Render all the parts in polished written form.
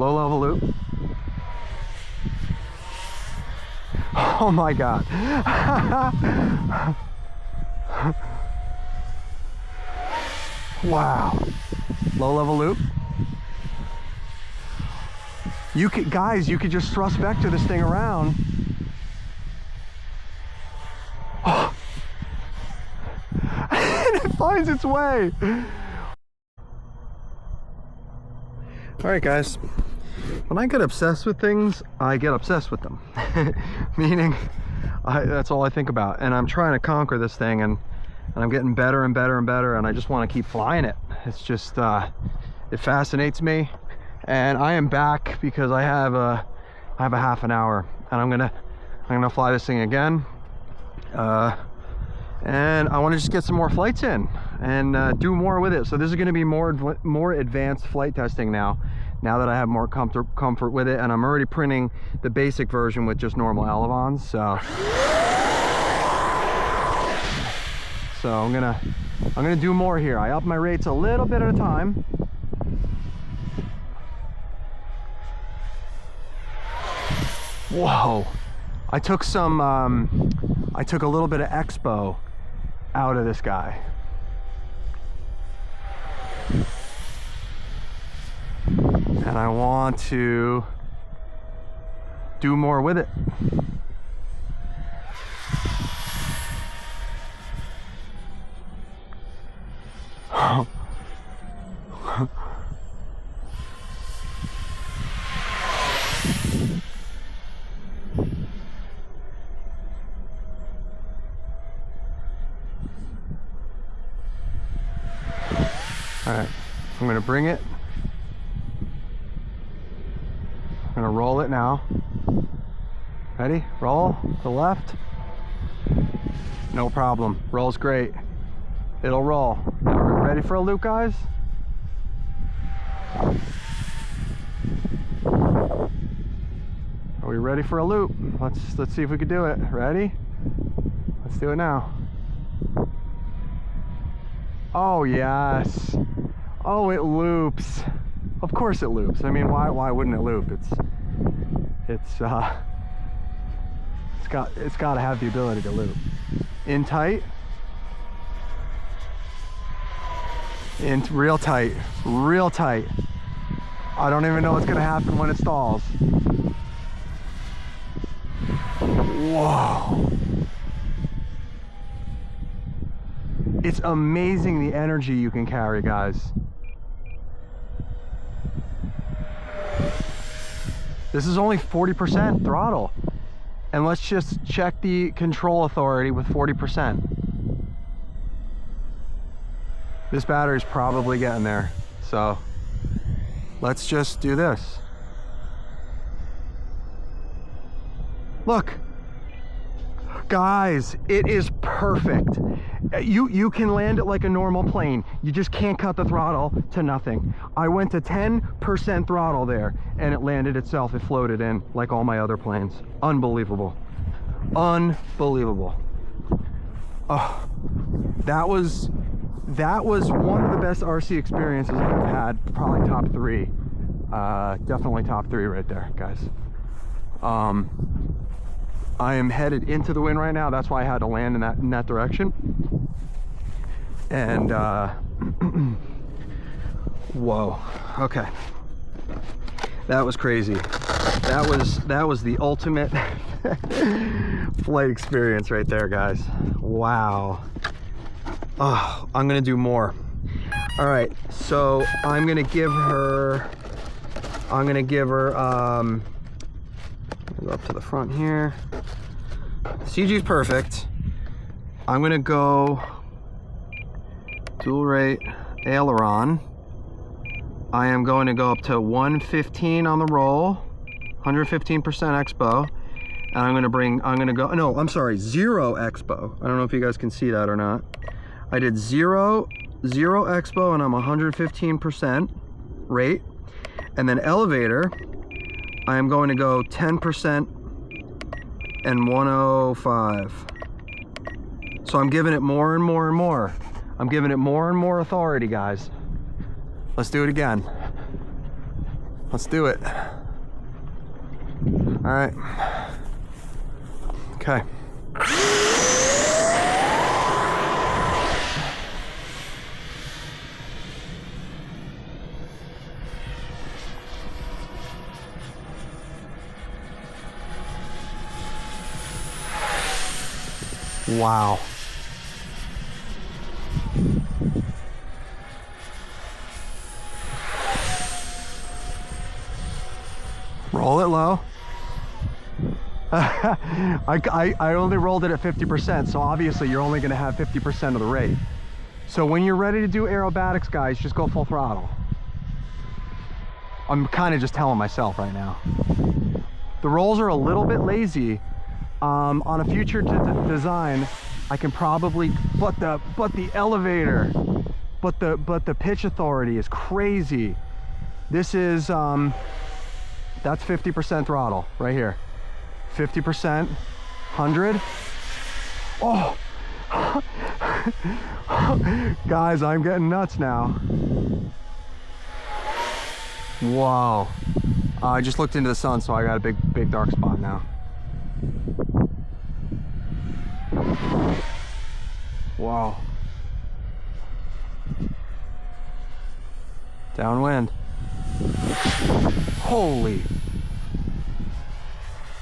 low level loop. Oh my God. Wow. Low level loop. You could, guys, you could just thrust vector this thing around. Oh. And it finds its way. All right, guys. When I get obsessed with things, I get obsessed with them. Meaning, that's all I think about. And I'm trying to conquer this thing, and I'm getting better and better and better, and I just want to keep flying it. It's just, it fascinates me. And I am back because I have a half an hour, and I'm gonna fly this thing again. And I want to just get some more flights in and do more with it. So this is going to be more advanced flight testing now that I have more comfort with it, and I'm already printing the basic version with just normal elevons. So I'm gonna do more here. I up my rates a little bit at a time. Whoa! I took a little bit of expo out of this guy. And I want to do more with it. All right, I'm gonna bring it. I'm gonna roll it now. Ready? Roll to the left. No problem. Rolls great. It'll roll. Ready for a loop, guys? Are we ready for a loop? Let's see if we can do it. Ready? Let's do it now. Oh yes. Oh, it loops. Of course it loops. I mean, why wouldn't it loop? It's got to have the ability to loop. In tight. In real tight. Real tight. I don't even know what's gonna happen when it stalls. Whoa. It's amazing the energy you can carry, guys. This is only 40% throttle. And let's just check the control authority with 40%. This battery's probably getting there. So let's just do this. Look. Guys, it is perfect. You can land it like a normal plane. You just can't cut the throttle to nothing. I went to 10% throttle there, and it landed itself. It floated in like all my other planes. Unbelievable. Unbelievable. Oh, that was one of the best RC experiences I've had. Probably top 3. Definitely top 3 right there, guys. I am headed into the wind right now. That's why I had to land in that direction. And whoa. Okay. That was crazy. That was the ultimate flight experience right there, guys. Wow. Oh, I'm gonna do more. All right. So I'm gonna give her. Go up to the front here. CG's perfect. I'm gonna go dual rate aileron. I am going to go up to 115 on the roll, 115% expo, and I'm gonna go, no, I'm sorry, 0 expo. I don't know if you guys can see that or not. I did 0 expo, and I'm 115% rate, and then elevator, I am going to go 10% and 105. So I'm giving it more and more and more. I'm giving it more and more authority, guys. Let's do it again. Let's do it. All right. Okay. Wow. Roll it low. I only rolled it at 50%, so obviously you're only going to have 50% of the rate. So when you're ready to do aerobatics, guys, just go full throttle. I'm kind of just telling myself right now. The rolls are a little bit lazy. On a future design, I can probably, but the elevator, but the pitch authority is crazy. This is that's 50% throttle right here. 50%, 100. Oh, guys, I'm getting nuts now. Wow. I just looked into the sun, so I got a big dark spot now. Wow. Downwind. Holy.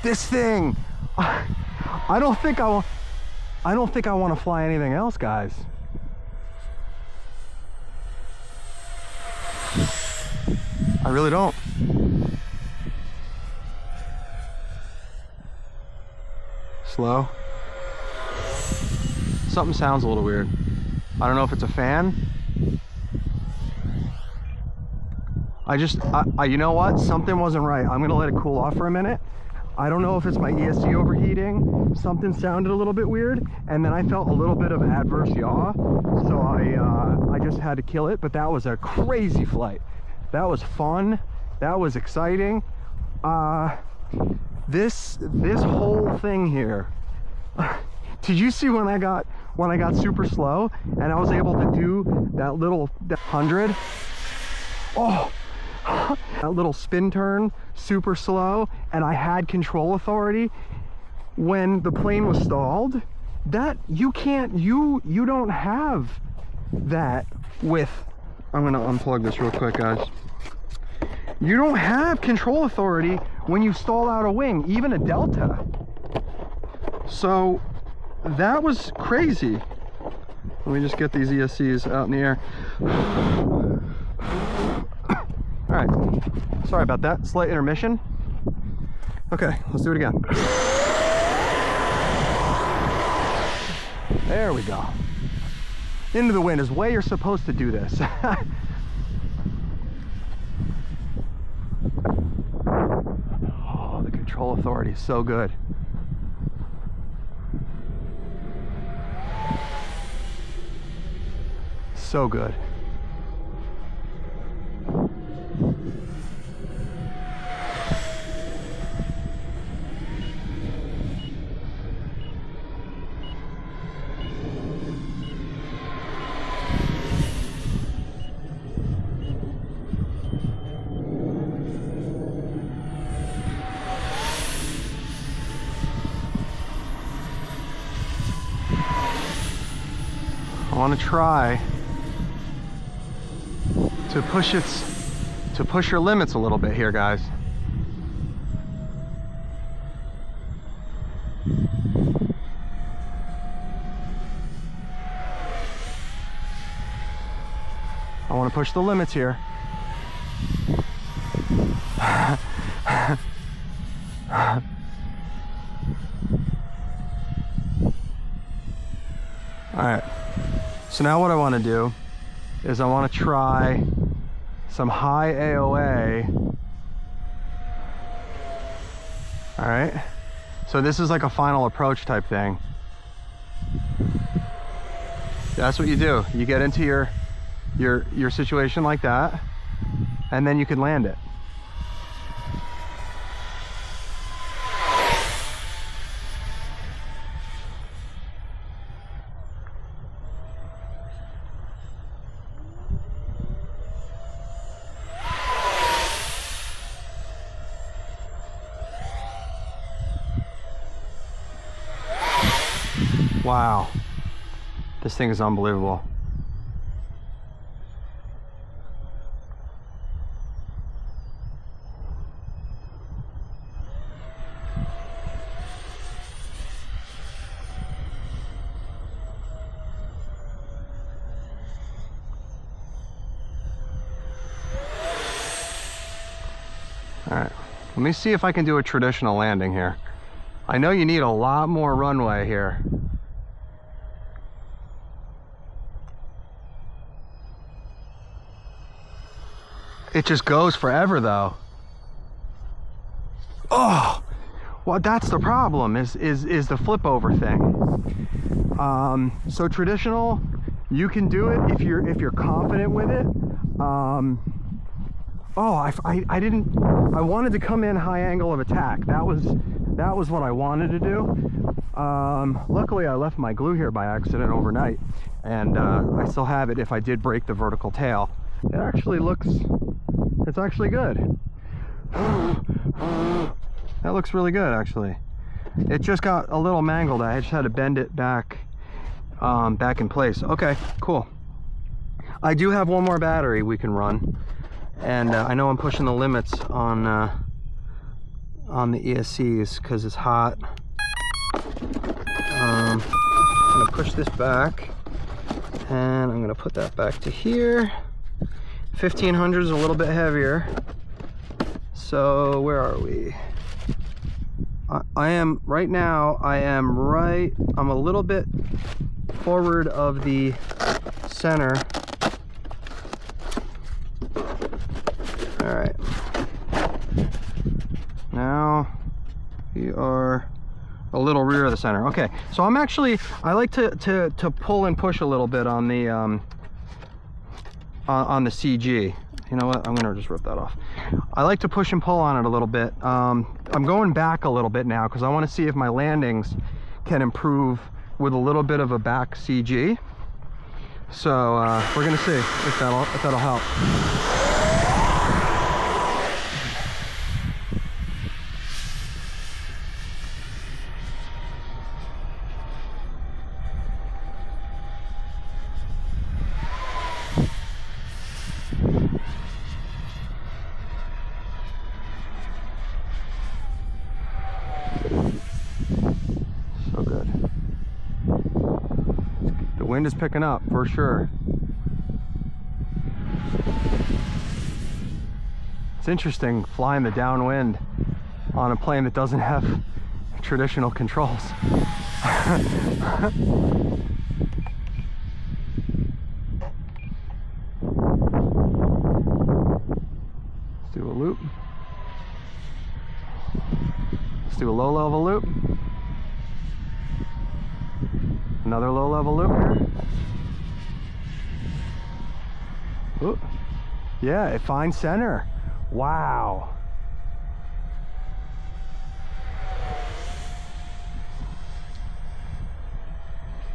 This thing. I don't think I want to fly anything else, guys. I really don't. Slow. Something sounds a little weird. I don't know if it's a fan. You know what? Something wasn't right. I'm gonna let it cool off for a minute. I don't know if it's my ESC overheating. Something sounded a little bit weird, and then I felt a little bit of adverse yaw, so I just had to kill it. But that was a crazy flight. That was fun. That was exciting. This whole thing here. Did you see when I got super slow and I was able to do that little 100? Oh, that little spin turn, super slow, and I had control authority when the plane was stalled. That you don't have that with. I'm gonna unplug this real quick, guys. You don't have control authority when you stall out a wing, even a delta. So that was crazy. Let me just get these ESCs out in the air. All right, sorry about that, slight intermission. Okay, let's do it again. There we go. Into the wind is the way you're supposed to do this. Oh, the control authority is so good. So good. I want to try to push your limits a little bit here, guys. I want to push the limits here. All right. So now what I want to do is I want to try some high AOA. All right. So this is like a final approach type thing. That's what you do. You get into your situation like that, and then you can land it. Wow. This thing is unbelievable. All right, let me see if I can do a traditional landing here. I know you need a lot more runway here. It just goes forever though. Oh, well, that's the problem is the flip over thing. So traditional, you can do it if you're confident with it. Oh, I wanted to come in high angle of attack. That was what I wanted to do. Luckily I left my glue here by accident overnight, and I still have it if I did break the vertical tail. It actually looks, it's actually good. That looks really good actually. It just got a little mangled. I just had to bend it back in place. Okay, cool. I do have one more battery we can run, and I know I'm pushing the limits on the ESCs because it's hot. I'm gonna push this back, and I'm gonna put that back to here. 1500 is a little bit heavier. So where are we? I am right now. I'm a little bit forward of the center. All right. Now we are a little rear of the center. Okay, so I'm actually, I like to pull and push a little bit on the CG. You know what? I'm gonna just rip that off. I like to push and pull on it a little bit. I'm going back a little bit now because I want to see if my landings can improve with a little bit of a back CG. So we're gonna see if that'll help. So good. The wind is picking up for sure. It's interesting flying the downwind on a plane that doesn't have traditional controls. Let's do a loop. Let's do a low level loop. Another low level loop here. Ooh. Yeah, it finds center. Wow.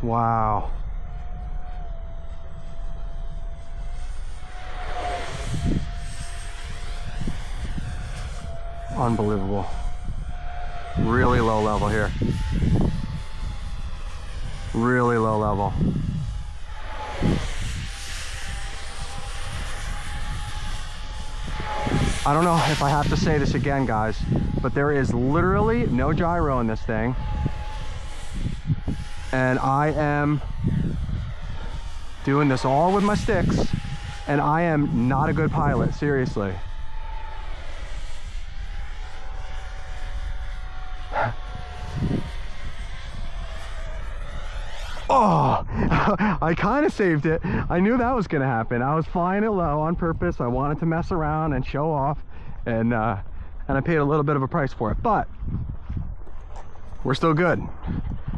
Wow. Unbelievable. Really low level here. Really low level. I don't know if I have to say this again, guys, but there is literally no gyro in this thing. And I am doing this all with my sticks, and I am not a good pilot, seriously. Oh, I kind of saved it. I knew that was going to happen. I was flying it low on purpose. I wanted to mess around and show off, and I paid a little bit of a price for it, but we're still good.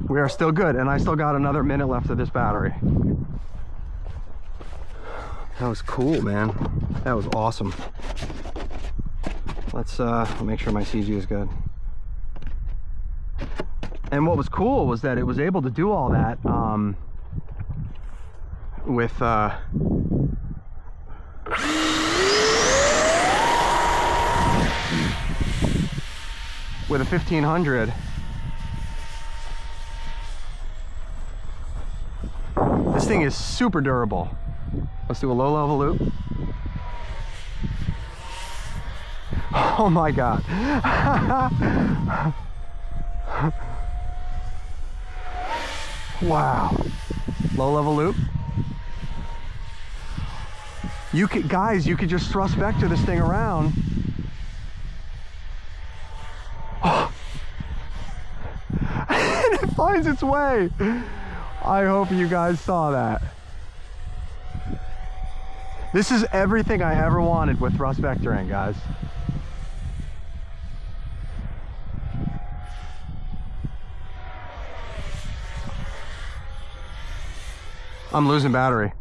We are still good, and I still got another minute left of this battery. That was cool, man. That was awesome. Let's make sure my CG is good. And what was cool was that it was able to do all that with a 1500. thing is super durable. Let's do a low level loop. Oh my God. Wow. Low level loop. You could, guys, you could just thrust vector this thing around. Oh. And it finds its way. I hope you guys saw that. This is everything I ever wanted with thrust vectoring, guys. I'm losing battery.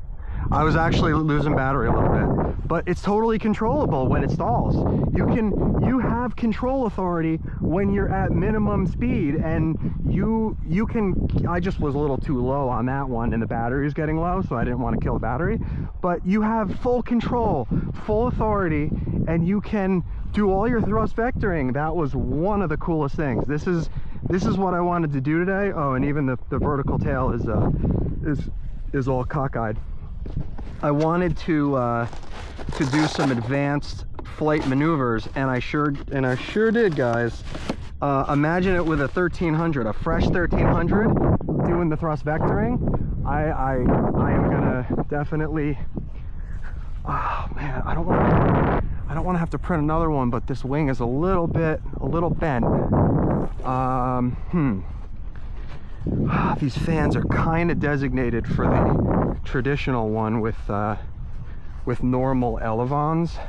I was actually losing battery a little bit, but it's totally controllable when it stalls. You have control authority when you're at minimum speed, and you can, I just was a little too low on that one and the battery was getting low, so I didn't want to kill the battery, but you have full control, full authority, and you can do all your thrust vectoring. That was one of the coolest things. This is what I wanted to do today. Oh, and even the vertical tail is all cockeyed. I wanted to do some advanced flight maneuvers, and I sure did, guys. Imagine it with a 1300, a fresh 1300, doing the thrust vectoring. I am gonna definitely. Oh man, I don't want to have to print another one, but this wing is a little bent. These fans are kind of designated for the traditional one with normal elevons,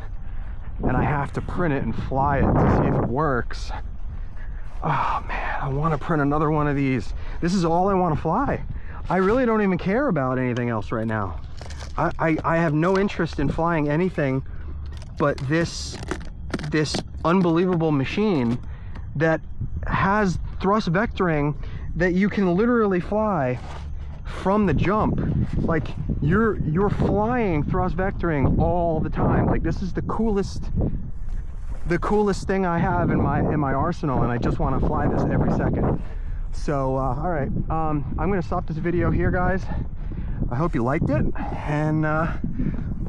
and I have to print it and fly it to see if it works. Oh man, I want to print another one of these. This is all I want to fly. I really don't even care about anything else right now. I have no interest in flying anything but this unbelievable machine that has thrust vectoring that you can literally fly from the jump. Like you're flying thrust vectoring all the time. Like this is the coolest thing I have in my arsenal, and I just want to fly this every second. So all right, I'm gonna stop this video here, guys. I hope you liked it, and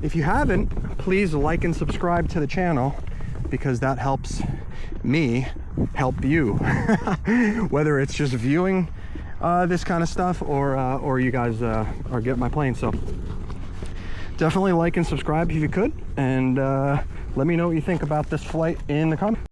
if you haven't, please like and subscribe to the channel, because that helps me help you. Whether it's just viewing this kind of stuff, or you guys are getting my plane. So definitely like and subscribe if you could, and let me know what you think about this flight in the comments.